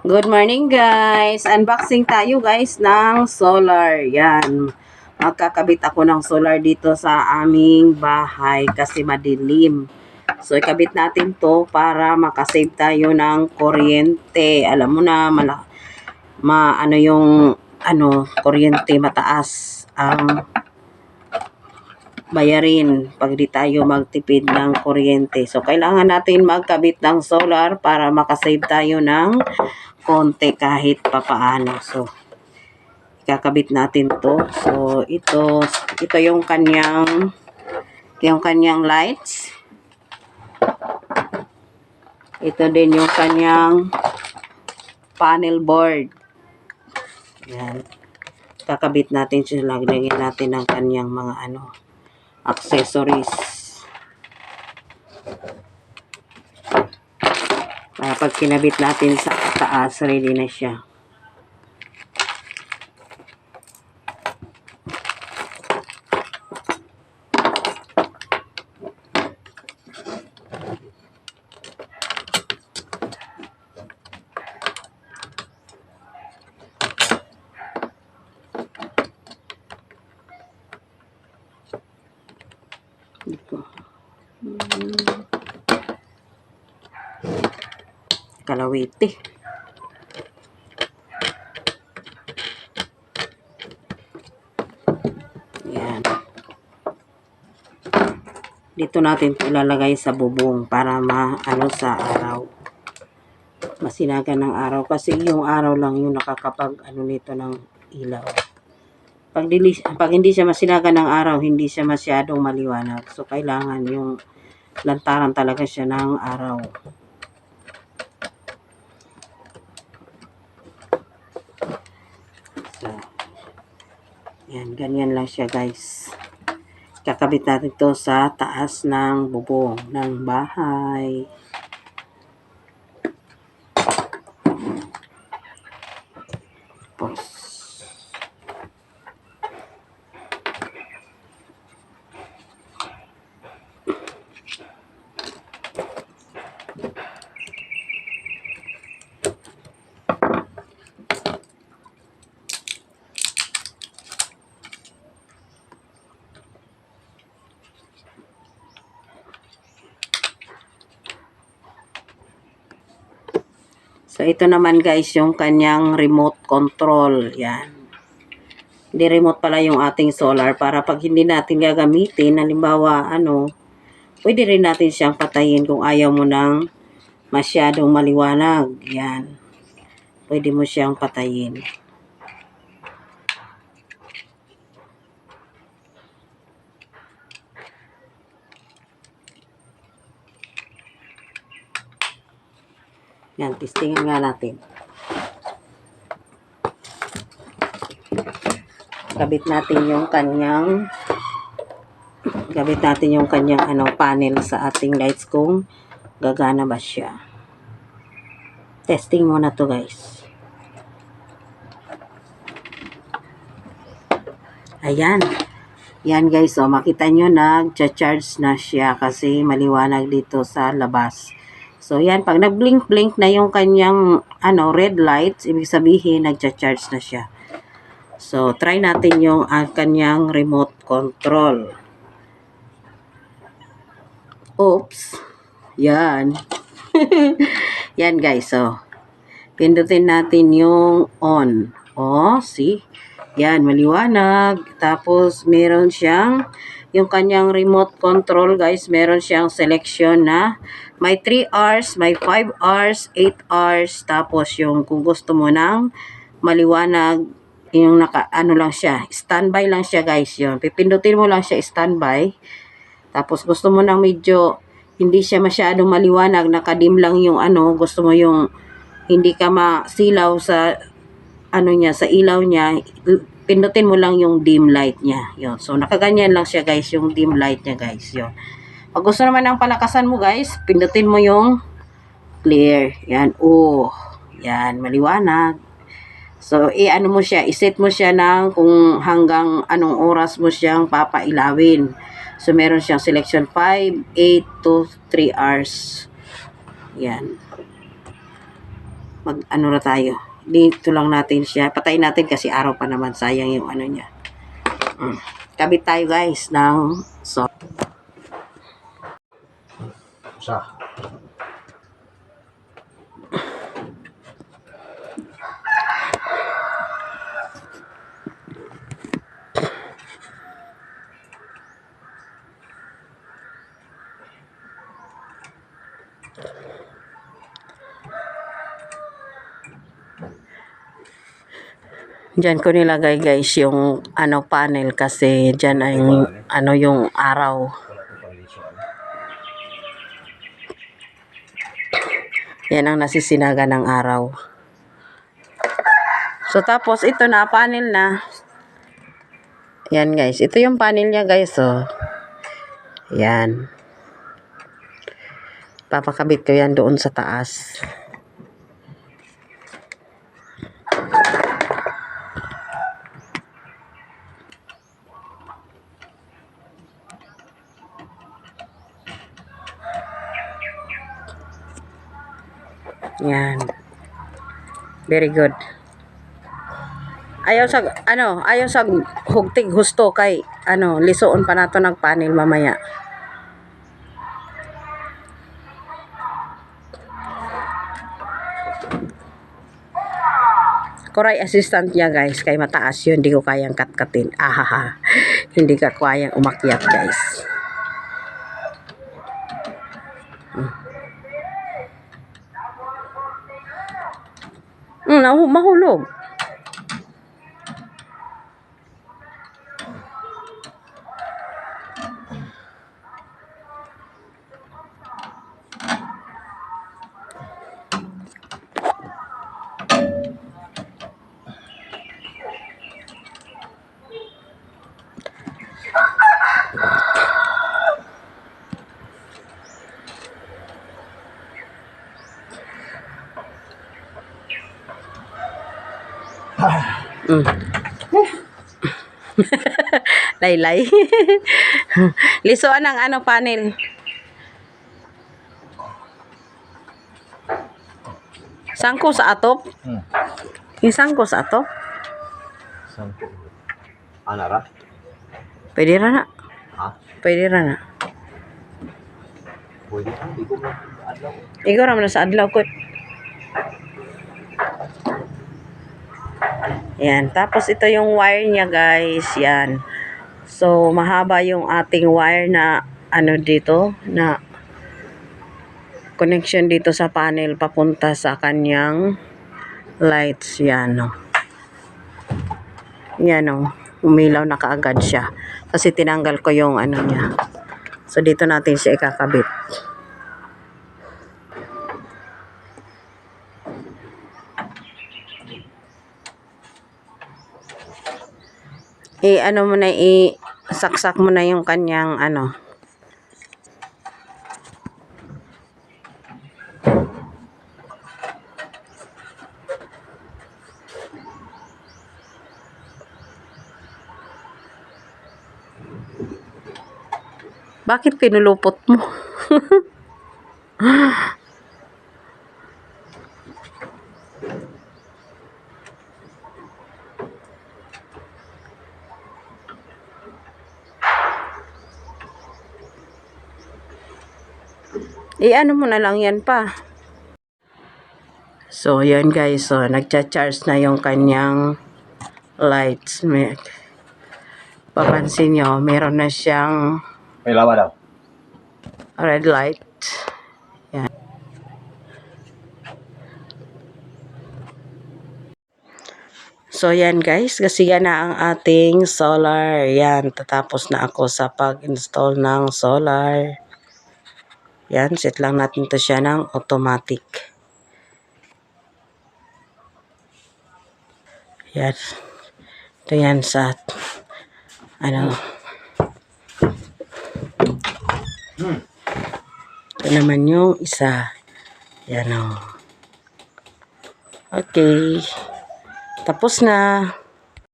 Good morning guys! Unboxing tayo guys ng solar. Yan. Magkakabit ako ng solar dito sa aming bahay kasi madilim. So ikabit natin to para makasave tayo ng kuryente. Alam mo na kuryente mataas ang bayarin pag di tayo magtipid ng kuryente. So kailangan natin magkabit ng solar para makasave tayo ng konti kahit papaano. So, kakabit natin to. So, ito yung kanyang lights. Ito din yung kanyang panel board. Yan. Kakabit natin siya. Lagyan natin ang kanyang mga accessories. Pag kinabit natin sa taas, ready na siya. Ito. Kalawiti. Yan. Dito natin ilalagay sa bubong para sa araw. Masinagan ng araw kasi yung araw lang yung nakakapag nito ng ilaw. Pag hindi siya masinagan ng araw, hindi siya masyadong maliwanag. So kailangan yung lantaran talaga siya ng araw. So, yan, ganyan lang siya guys. Kakabit natin ito sa taas ng bubong ng bahay. Tapos, so, ito naman guys, yung kanyang remote control. Yan. Hindi remote pala yung ating solar para pag hindi natin gagamitin, halimbawa, pwede rin natin siyang patayin kung ayaw mo ng masyadong maliwanag. Yan. Pwede mo siyang patayin. Yan, testingan nga natin. Kabit natin yung kanyang panel sa ating lights kung gagana ba siya. Testing muna to guys. Ayan. Yan guys, makita nyo nag-charge na siya kasi maliwanag dito sa labas. So, yan. Pag nag-blink-blink na yung kanyang red lights, ibig sabihin, nag-charge na siya. So, try natin yung kanyang remote control. Oops. Yan. Yan guys. So, pindutin natin yung on. Oh, see? Yan, maliwanag. Tapos, meron siyang yung kanyang remote control, guys. Meron siyang selection na may 3 hours, may 5 hours, 8 hours. Tapos, yung kung gusto mo ng maliwanag, yung lang siya. Standby lang siya, guys. Yun. Pipindutin mo lang siya standby. Tapos, gusto mo ng medyo hindi siya masyadong maliwanag, nakadim lang yung gusto mo yung hindi ka masilaw sa sa ilaw niya, pindutin mo lang yung dim light niya. Yun. So, nakaganyan lang siya guys, yung dim light niya guys. Yun. Pag gusto naman ng palakasan mo guys, pindutin mo yung clear. Yan. Oh. Yan. Maliwanag. So, mo siya, iset mo siya ng kung hanggang anong oras mo siyang papailawin. So, meron siyang selection 5, 8 to 3 hours. Yan. mag-ano na tayo. Dito lang natin siya. Patayin natin kasi araw pa naman. Sayang yung ano niya. Kabit tayo guys ng Isa. Diyan ko nilagay guys yung ano panel kasi diyan ay ano yung araw. Yan ang nasisinaga ng araw. So tapos ito na panel na. Yan guys, ito yung panel niya guys oh. Yan. Papakabit ko yan doon sa taas. Yan. Very good. Ayaw sa hugtig husto kay lisuon pa nato ng panel mamaya. Koray assistant niya guys, kay mataas yun, hindi ko kayang katkatin. Ahaha. Hindi ka kayang umakyat guys. Mahulog. Laylay. Lisuan ang panel. Sangko sa atop? Isangko sa atop? Sangko. Anara? Pwede ra na. Ha? Pwede ra na. Pwede. Ikaw na adlaw. Ikaw ra man sa adlaw ko. Yan. Tapos ito yung wire niya guys. Yan. So, mahaba yung ating wire na dito na connection dito sa panel papunta sa kanyang lights. Yan o. Yan o. Umilaw na kaagad siya. Kasi tinanggal ko yung niya. So, dito natin siya ikakabit. Saksak mo na yung kanyang Bakit pinulupot mo? Ano mo na lang yan pa. So, yan guys. So, nagcha-charge na yung kanyang lights. Papansin nyo, meron na siyang May lawa daw. red light. Yan. So, yan guys. Kasi yan na ang ating solar. Yan. Tatapos na ako sa pag-install ng solar. Yan, set lang natin to siya ng automatic. Yan. Ito yan sa ito naman yung isa. Yan o. Okay. Tapos na.